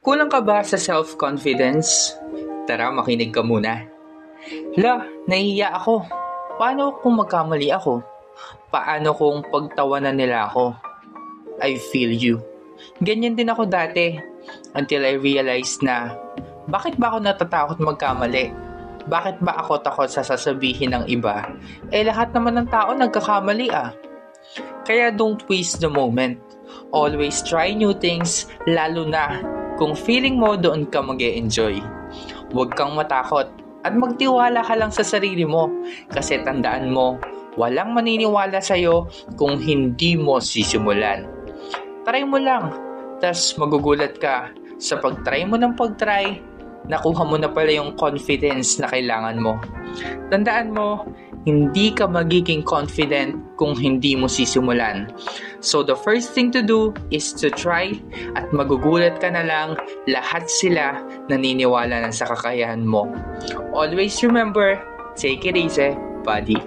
Kulang ka ba sa self-confidence? Tara, makinig ka muna. Nahihiya ako. Paano kung magkamali ako? Paano kung pagtawanan nila ako? I feel you. Ganyan din ako dati. Until I realized na, bakit ba ako natatakot magkamali? Bakit ba ako takot sa sasabihin ng iba? Lahat naman ng tao nagkakamali ah. Kaya don't waste the moment. Always try new things, lalo na kung feeling mo doon ka mag-e-enjoy. Huwag kang matakot at magtiwala ka lang sa sarili mo kasi tandaan mo, walang maniniwala sa'yo kung hindi mo sisimulan. Try mo lang, tas magugulat ka sa pag-try mo ng pag-try, nakuha mo na pala yung confidence na kailangan mo. Tandaan mo, hindi ka magiging confident kung hindi mo sisimulan. So the first thing to do is to try at magugulat ka na lang lahat sila naniniwala na sa kakayahan mo. Always remember, take it easy, buddy.